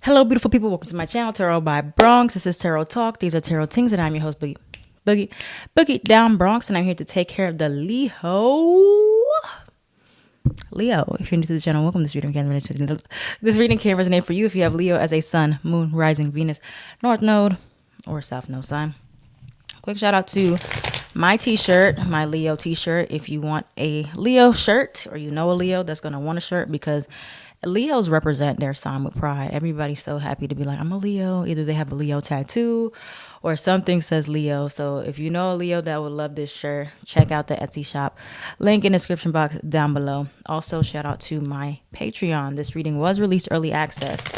Hello, beautiful people. Welcome to my channel, Tarot by Bronx. This is Tarot Talk. These are Tarot Things, and I'm your host, Boogie Down Bronx, and I'm here to take care of the Leo. If you're new to the channel, welcome. This reading can resonate for you if you have Leo as a sun, moon, rising, Venus, north node, or south node sign. Quick shout out to my t-shirt, my Leo t-shirt. If you want a Leo shirt, or you know a Leo that's going to want a shirt, because Leos represent their sign with pride. Everybody's so happy to be like, I'm a Leo. Either they have a Leo tattoo or something says Leo. So if you know a Leo that would love this shirt, check out the Etsy shop. Link in the description box down below. Also, shout out to my Patreon. This reading was released early access.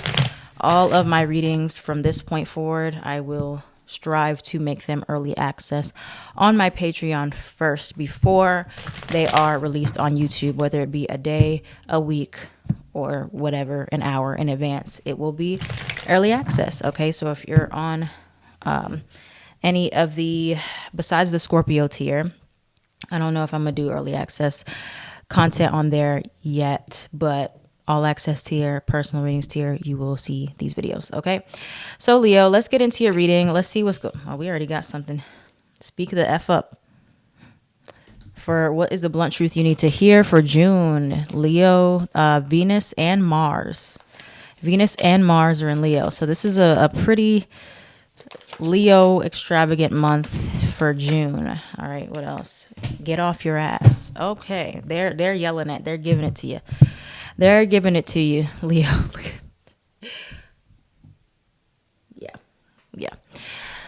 All of my readings from this point forward, I will strive to make them early access on my Patreon first before they are released on YouTube, whether it be a day, a week, or whatever, an hour in advance. It will be early access. Okay, so if you're on any of the, besides the Scorpio tier, I don't know if I'm gonna do early access content on there yet, but all access tier, personal readings tier, you will see these videos. Okay, so Leo, let's get into your reading. Let's see what's going. Oh, we already got something. Speak the F up. For what is the blunt truth you need to hear for June? Leo, Venus and Mars. Venus and Mars are in Leo. So this is a pretty Leo extravagant month for June. All right, what else? Get off your ass. Okay, they're yelling at, they're giving it to you. They're giving it to you, Leo. Yeah.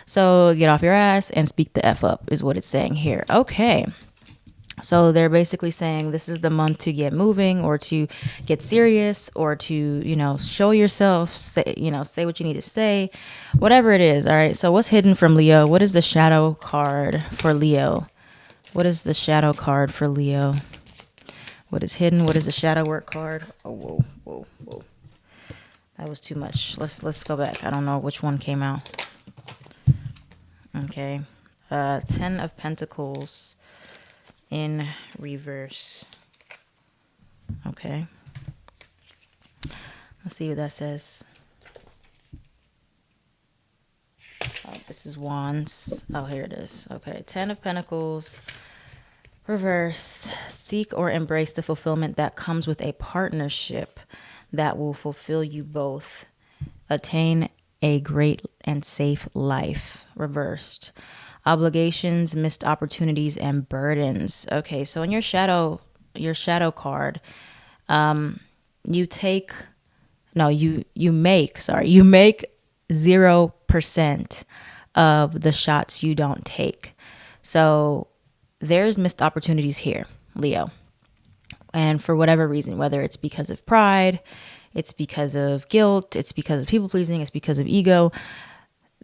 So get off your ass and speak the F up is what it's saying here. Okay. So they're basically saying this is the month to get moving, or to get serious, or to, show yourself, say what you need to say, whatever it is. All right. So what's hidden from Leo? What is the shadow card for Leo? What is the shadow card for Leo? What is hidden? What is the shadow work card? Oh, whoa. That was too much. Let's go back. I don't know which one came out. Okay. 10 of Pentacles in reverse. Okay. Let's see what that says. Oh, this is Wands. Oh, here it is. Okay. 10 of Pentacles, reverse. Seek or embrace the fulfillment that comes with a partnership that will fulfill you both. Attain a great and safe life. Reversed. Obligations, missed opportunities, and burdens. Okay, so in your shadow card, you make 0% of the shots you don't take. So there's missed opportunities here, Leo. And for whatever reason, whether it's because of pride, it's because of guilt, it's because of people pleasing, it's because of ego,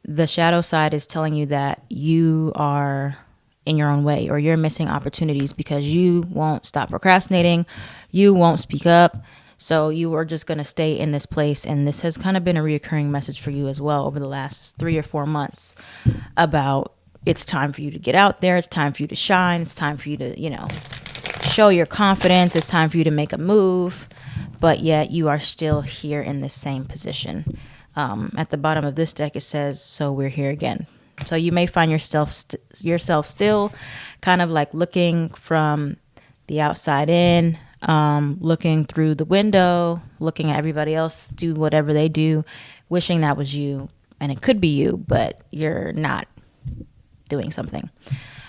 the shadow side is telling you that you are in your own way, or you're missing opportunities because you won't stop procrastinating, you won't speak up. So you are just going to stay in this place. And this has kind of been a reoccurring message for you as well over the last 3 or 4 months about it's time for you to get out there. It's time for you to shine. It's time for you to, show your confidence. It's time for you to make a move. But yet you are still here in this same position. At the bottom of this deck, it says, so we're here again. So you may find yourself still kind of like looking from the outside in, looking through the window, looking at everybody else do whatever they do, wishing that was you. And it could be you, but you're not doing something.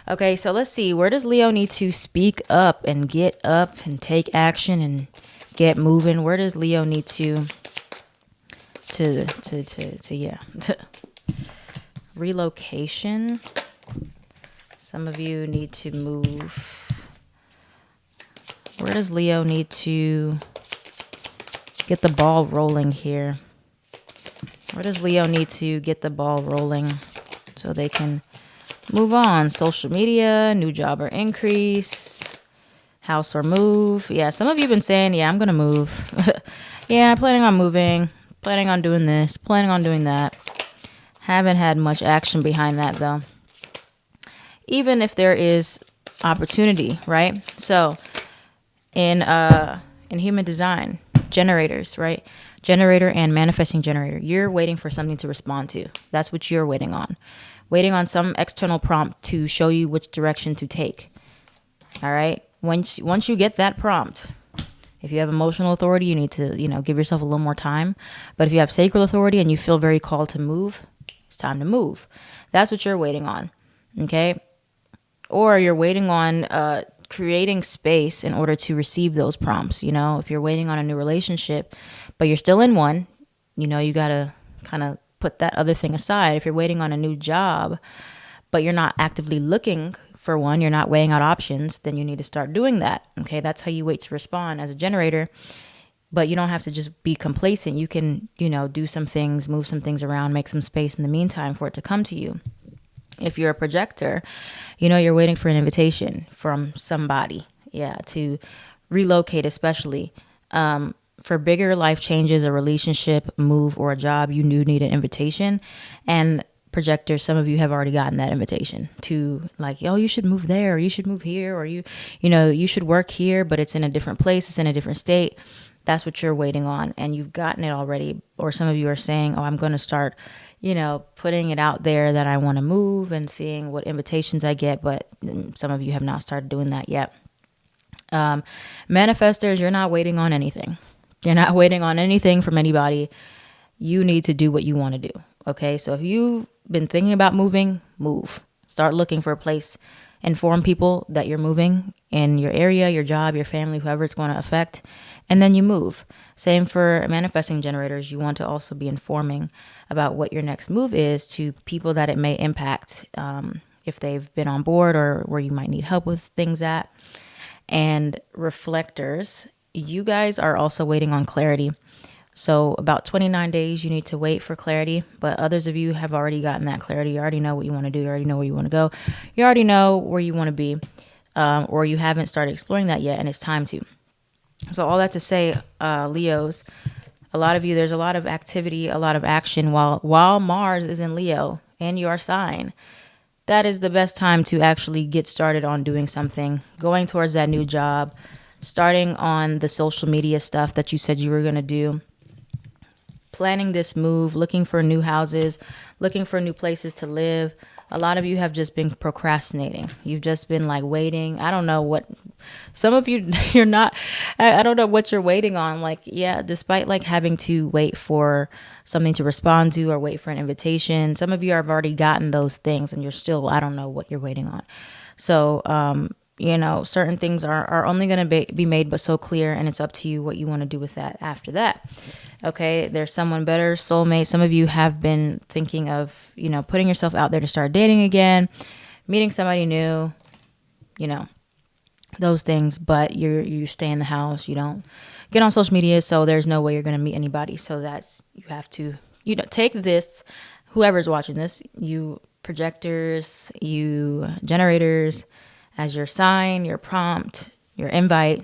Okay, so let's see. Where does Leo need to speak up and get up and take action and get moving? Where does Leo need to relocation? Some of you need to move. Where does Leo need to get the ball rolling here? Where does Leo need to get the ball rolling so they can move on? Social media, new job or increase, house or move. Yeah, some of you have been saying, yeah, I'm gonna move. Yeah, planning on moving, planning on doing this, planning on doing that. Haven't had much action behind that though. Even if there is opportunity, right? So in human design, generators, right? Generator and manifesting generator. You're waiting for something to respond to. That's what you're waiting on. Waiting on some external prompt to show you which direction to take. All right. Once you get that prompt, if you have emotional authority, you need to, give yourself a little more time. But if you have sacral authority and you feel very called to move, it's time to move. That's what you're waiting on. Okay. Or you're waiting on creating space in order to receive those prompts. If you're waiting on a new relationship, but you're still in one, you got to kind of put that other thing aside. If you're waiting on a new job, but you're not actively looking for one, you're not weighing out options, then you need to start doing that. Okay, that's how you wait to respond as a generator. But you don't have to just be complacent. You can, do some things, move some things around, make some space in the meantime for it to come to you. If you're a projector, you're waiting for an invitation from somebody, to relocate, especially. For bigger life changes, a relationship, move, or a job, you do need an invitation. And projectors, some of you have already gotten that invitation to you should move there, or you should move here, or you should work here, but it's in a different place, it's in a different state. That's what you're waiting on, and you've gotten it already. Or some of you are saying, I'm going to start, putting it out there that I want to move and seeing what invitations I get, but some of you have not started doing that yet. Manifestors, you're not waiting on anything. You're not waiting on anything from anybody. You need to do what you want to do. Okay, so if you've been thinking about moving, move. Start looking for a place. Inform people that you're moving in your area, your job, your family, whoever it's going to affect, and then you move. Same for manifesting generators. You want to also be informing about what your next move is to people that it may impact, if they've been on board or where you might need help with things at. And reflectors, you guys are also waiting on clarity. So about 29 days, you need to wait for clarity. But others of you have already gotten that clarity. You already know what you want to do. You already know where you want to go. You already know where you want to be, or you haven't started exploring that yet, and it's time to. So all that to say, Leos, a lot of you, there's a lot of activity, a lot of action while Mars is in Leo in your sign. That is the best time to actually get started on doing something, going towards that new job, starting on the social media stuff that you said you were going to do, planning this move, looking for new houses, looking for new places to live. A lot of you have just been procrastinating. You've just been waiting. I don't know what, some of you, you're not, I don't know what you're waiting on. Despite having to wait for something to respond to or wait for an invitation, some of you have already gotten those things and you're still, I don't know what you're waiting on. So, certain things are only going to be made but so clear, and it's up to you what you want to do with that after that. Okay, there's someone better, soulmate. Some of you have been thinking of, putting yourself out there to start dating again, meeting somebody new, those things, but you stay in the house, you don't get on social media, so there's no way you're going to meet anybody. So you have to, take this, whoever's watching this, you projectors, you generators, as your sign, your prompt, your invite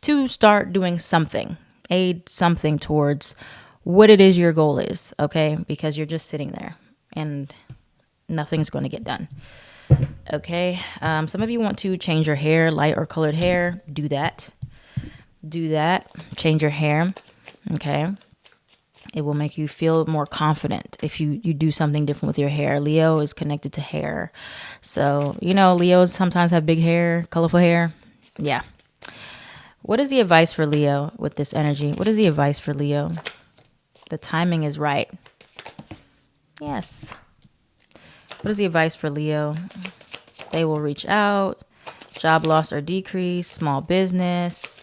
to start doing something, aid something towards what it is your goal is, okay? Because you're just sitting there and nothing's going to get done, okay? Some of you want to change your hair, light or colored hair. Do that. Change your hair, okay? It will make you feel more confident if you do something different with your hair. Leo is connected to hair. So, Leos sometimes have big hair, colorful hair. Yeah. What is the advice for Leo with this energy? What is the advice for Leo? The timing is right. Yes. What is the advice for Leo? They will reach out. Job loss or decrease. Small business.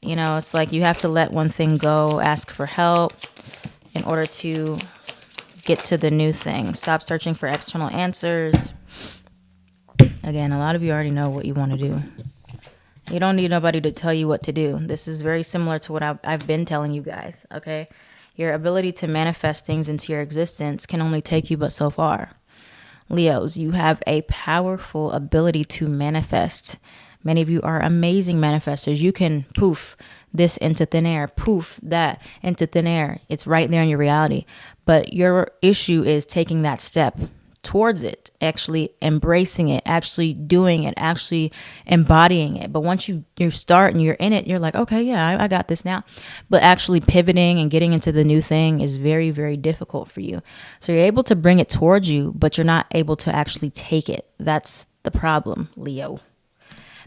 It's you have to let one thing go, ask for help in order to get to the new thing. Stop searching for external answers. Again, a lot of you already know what you want to do. You don't need nobody to tell you what to do. This is very similar to what I've been telling you guys, okay? Your ability to manifest things into your existence can only take you but so far. Leos, you have a powerful ability to manifest. Many of you are amazing manifestors. You can poof this into thin air, poof that into thin air. It's right there in your reality. But your issue is taking that step towards it, actually embracing it, actually doing it, actually embodying it. But once you start and you're in it, you're like, okay, yeah, I got this now. But actually pivoting and getting into the new thing is very, very difficult for you. So you're able to bring it towards you, but you're not able to actually take it. That's the problem, Leo.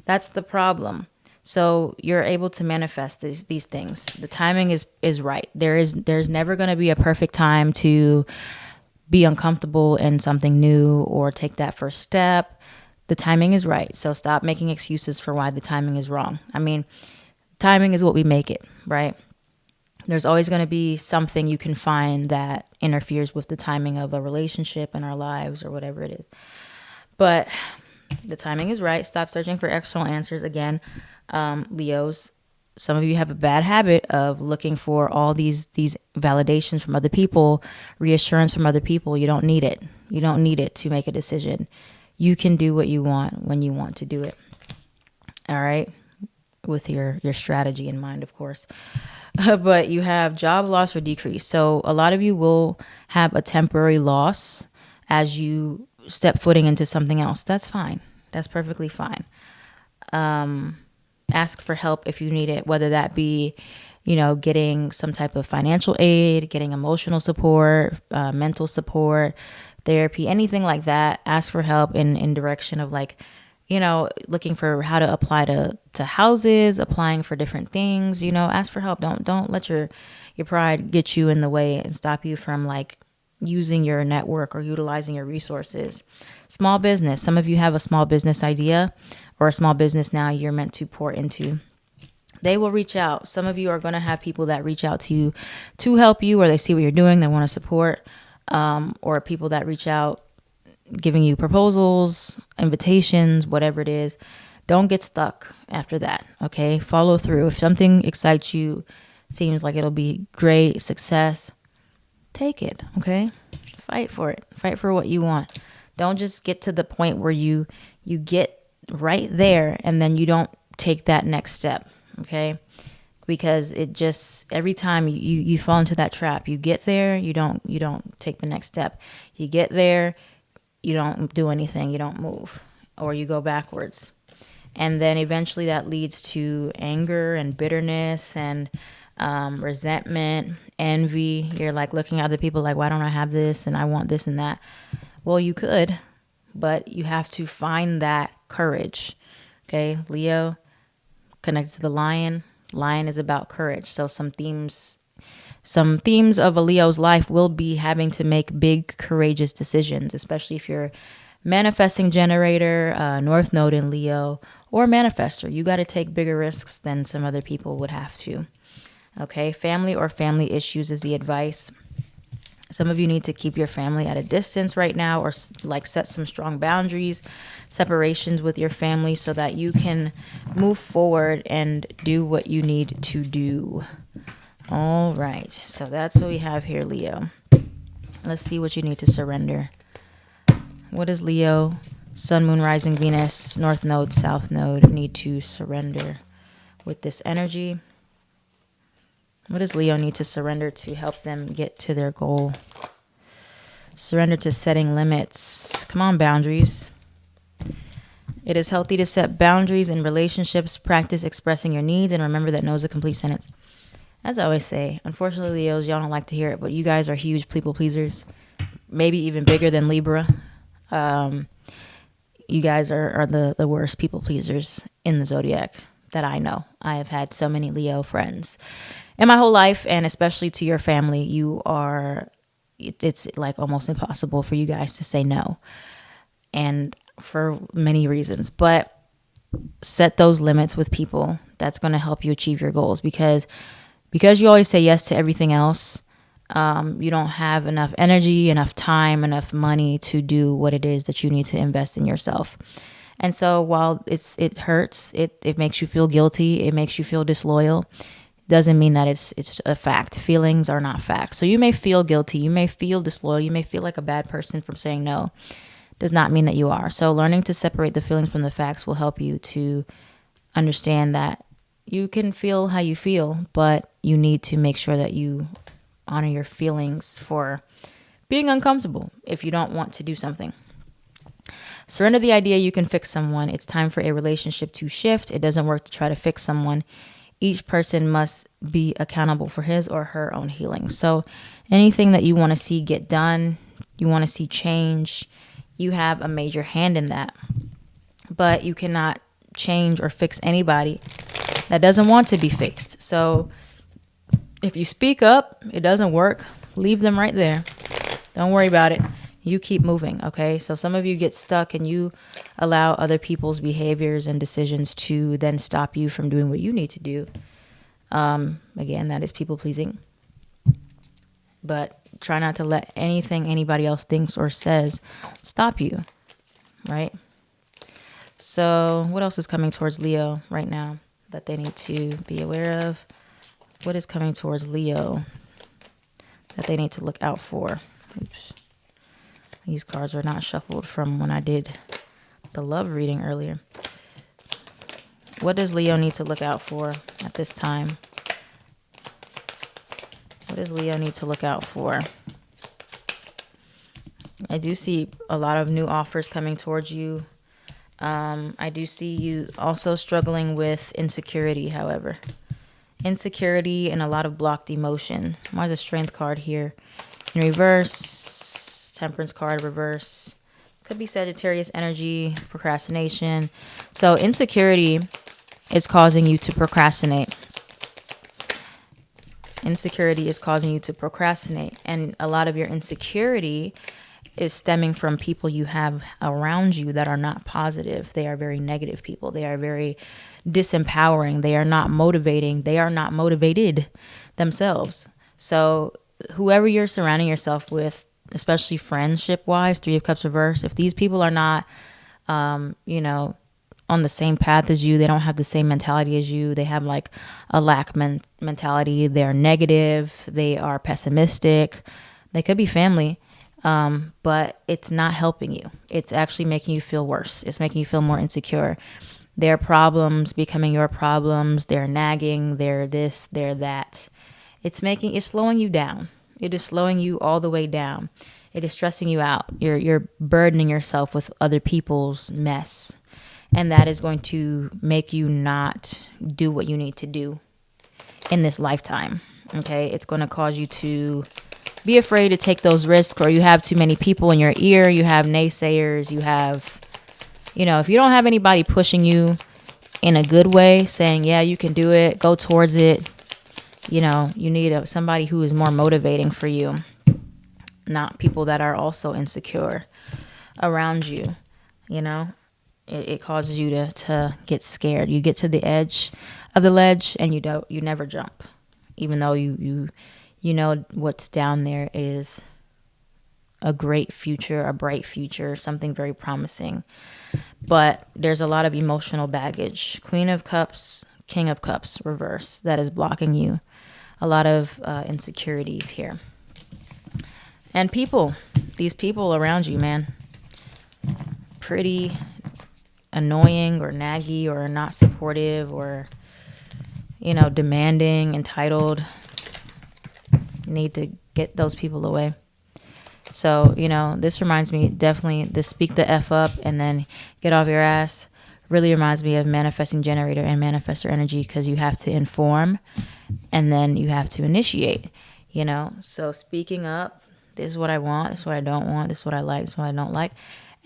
That's the problem. So you're able to manifest these things. The timing is right. There's never going to be a perfect time to be uncomfortable in something new or take that first step. The timing is right. So stop making excuses for why the timing is wrong. I mean, timing is what we make it, right? There's always going to be something you can find that interferes with the timing of a relationship in our lives or whatever it is. But the timing is right. Stop searching for external answers. Again, Leos, some of you have a bad habit of looking for all these validations from other people, reassurance from other people. You don't need it. You don't need it to make a decision. You can do what you want when you want to do it. All right? With your strategy in mind, of course. But you have job loss or decrease. So a lot of you will have a temporary loss as you step footing into something else. That's fine. That's perfectly fine. Ask for help if you need it, whether that be, getting some type of financial aid, getting emotional support, mental support, therapy, anything like that. Ask for help in direction of looking for how to apply to houses, applying for different things, ask for help. Don't let your pride get you in the way and stop you from using your network or utilizing your resources. Small business. Some of you have a small business idea or a small business now you're meant to pour into. They will reach out. Some of you are going to have people that reach out to you to help you, or they see what you're doing, they want to support, or people that reach out giving you proposals, invitations, whatever it is. Don't get stuck after that, okay? Follow through. If something excites you, seems like it'll be great, success, take it, okay? Fight for it. Fight for what you want. Don't just get to the point where you get right there and then you don't take that next step, okay? Because it just, every time you fall into that trap, you get there, you don't take the next step. You get there, you don't do anything, you don't move, or you go backwards. And then eventually that leads to anger and bitterness and resentment, envy. You're looking at other people why don't I have this and I want this and that? Well, you could, but you have to find that courage. Okay, Leo, connected to the lion. Lion is about courage. So some themes of a Leo's life will be having to make big, courageous decisions, especially if you're manifesting generator, North Node in Leo, or manifester. You got to take bigger risks than some other people would have to. Okay, family or family issues is the advice. Some of you need to keep your family at a distance right now, or set some strong boundaries, separations with your family so that you can move forward and do what you need to do. All right, so that's what we have here, Leo. Let's see what you need to surrender. What does Leo, Sun, Moon, Rising, Venus, North Node, South Node need to surrender with this energy? What does Leo need to surrender to help them get to their goal? Surrender to setting limits. Come on, boundaries. It is healthy to set boundaries in relationships. Practice expressing your needs, and remember that no is a complete sentence. As I always say, unfortunately, Leos, y'all don't like to hear it, but you guys are huge people pleasers. Maybe even bigger than Libra. You guys are the worst people pleasers in the zodiac that I know. I have had so many Leo friends in my whole life, and especially to your family. It's almost impossible for you guys to say no, and for many reasons. But set those limits with people. That's going to help you achieve your goals, because you always say yes to everything else. You don't have enough energy, enough time, enough money to do what it is that you need to invest in yourself. And so while it hurts, it makes you feel guilty, it makes you feel disloyal, doesn't mean that it's a fact. Feelings are not facts. So you may feel guilty, you may feel disloyal, you may feel like a bad person from saying no. Does not mean that you are. So learning to separate the feelings from the facts will help you to understand that you can feel how you feel, but you need to make sure that you honor your feelings for being uncomfortable if you don't want to do something. Surrender the idea you can fix someone. It's time for a relationship to shift. It doesn't work to try to fix someone. Each person must be accountable for his or her own healing. So anything that you want to see get done, you want to see change, you have a major hand in that. But you cannot change or fix anybody that doesn't want to be fixed. So if you speak up, it doesn't work, leave them right there. Don't worry about it. You keep moving, okay? So some of you get stuck and you allow other people's behaviors and decisions to then stop you from doing what you need to do. Again, that is people pleasing. But try not to let anything anybody else thinks or says stop you, right? So what else is coming towards Leo right now that they need to be aware of? What is coming towards Leo that they need to look out for? Oops. These cards are not shuffled from when I did the love reading earlier. What does Leo need to look out for at this time? What does Leo need to look out for? I do see a lot of new offers coming towards you. I do see you also struggling with insecurity, however. Insecurity and a lot of blocked emotion. Why is a strength card here? In reverse. Temperance card reverse. Could be Sagittarius energy, procrastination. So insecurity is causing you to procrastinate. Insecurity is causing you to procrastinate. And a lot of your insecurity is stemming from people you have around you that are not positive. They are very negative people. They are very disempowering. They are not motivating. They are not motivated themselves. So whoever you're surrounding yourself with, especially friendship wise, 3 of Cups reverse, if these people are not, on the same path as you, they don't have the same mentality as you, they have like a lack mentality, they're negative, they are pessimistic, they could be family, but it's not helping you. It's actually making you feel worse. It's making you feel more insecure. Their problems becoming your problems, they're nagging, they're this, they're that. It's slowing you down. It is slowing you all the way down. It is stressing you out. You're burdening yourself with other people's mess. And that is going to make you not do what you need to do in this lifetime. Okay? It's going to cause you to be afraid to take those risks, or you have too many people in your ear. You have naysayers. You have, if you don't have anybody pushing you in a good way, saying, yeah, you can do it, go towards it. You need somebody who is more motivating for you, not people that are also insecure around you. It causes you to get scared. You get to the edge of the ledge and you never jump, even though you know what's down there is a great future, a bright future, something very promising. But there's a lot of emotional baggage. Queen of Cups, King of Cups reverse, that is blocking you. A lot of insecurities here. And these people around you, man, pretty annoying or naggy or not supportive or, demanding, entitled. Need to get those people away. So, this reminds me definitely to speak the F up and then get off your ass. Really reminds me of manifesting generator and manifestor energy, because you have to inform and then you have to initiate, So speaking up, this is what I want, this is what I don't want, this is what I like, this is what I don't like,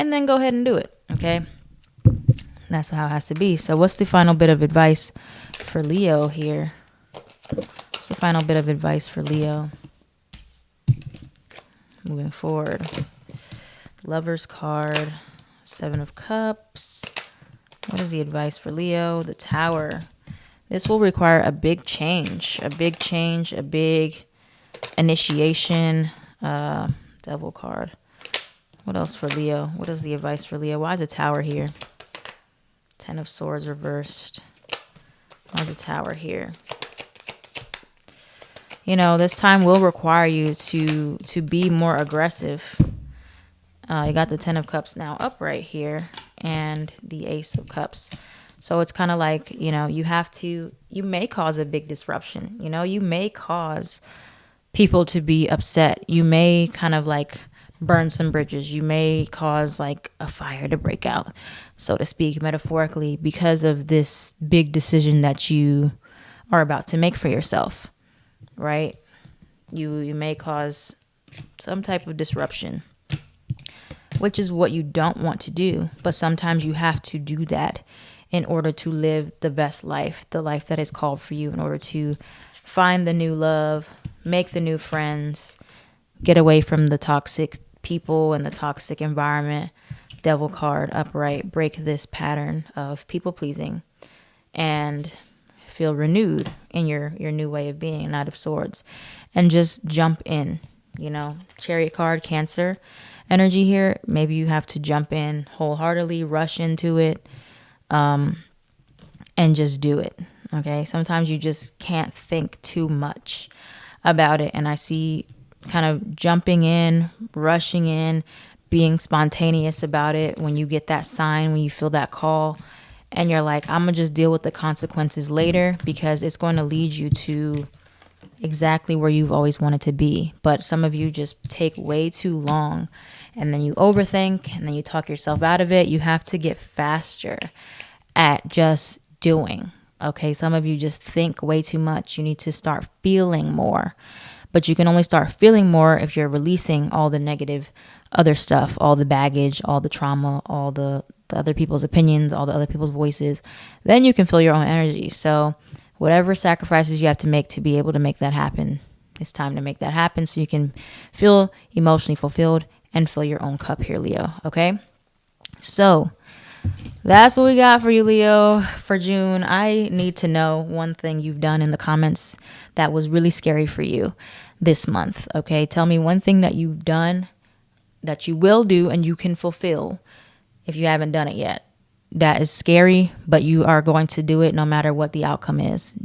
and then go ahead and do it, okay? That's how it has to be. So what's the final bit of advice for Leo here? What's the final bit of advice for Leo moving forward? Lover's card, 7 of Cups. What is the advice for Leo? The Tower. This will require a big change, a big initiation. Devil card. What else for Leo? What is the advice for Leo? Why is a Tower here? 10 of Swords reversed. Why is a Tower here? This time will require you to be more aggressive. You got the 10 of Cups now upright here and the Ace of Cups. So it's kind of like, you may cause a big disruption. You may cause people to be upset. You may kind of like burn some bridges. You may cause like a fire to break out, so to speak, metaphorically, because of this big decision that you are about to make for yourself, right? You may cause some type of disruption, which is what you don't want to do. But sometimes you have to do that in order to live the best life, the life that is called for you, in order to find the new love, make the new friends, get away from the toxic people and the toxic environment. Devil card upright, break this pattern of people pleasing and feel renewed in your new way of being, Knight of Swords, and just jump in. Chariot card, Cancer energy here. Maybe you have to jump in wholeheartedly, rush into it, and just do it. Okay. Sometimes you just can't think too much about it. And I see kind of jumping in, rushing in, being spontaneous about it when you get that sign, when you feel that call, and you're like, I'm going to just deal with the consequences later because it's going to lead you to exactly where you've always wanted to be. But some of you just take way too long, and then you overthink, and then you talk yourself out of it. You have to get faster at just doing. Okay, some of you just think way too much. You need to start feeling more. But you can only start feeling more if you're releasing all the negative other stuff, all the baggage, all the trauma, all the other people's opinions, all the other people's voices. Then you can feel your own energy. So whatever sacrifices you have to make to be able to make that happen, it's time to make that happen so you can feel emotionally fulfilled and fill your own cup here, Leo. Okay? So that's what we got for you, Leo, for June. I need to know one thing you've done in the comments that was really scary for you this month. Okay? Tell me one thing that you've done that you will do and you can fulfill if you haven't done it yet. That is scary, but you are going to do it no matter what the outcome is.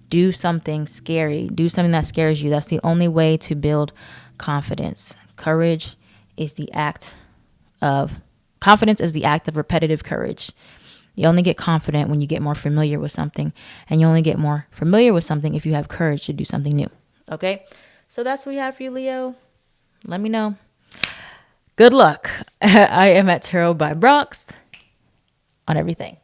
Do something scary. Do something that scares you. That's the only way to build confidence. Confidence is the act of repetitive courage. You only get confident when you get more familiar with something, and you only get more familiar with something if you have courage to do something new. Okay? So that's what we have for you, Leo. Let me know. Good luck. I am at Tarot by Bronx on everything.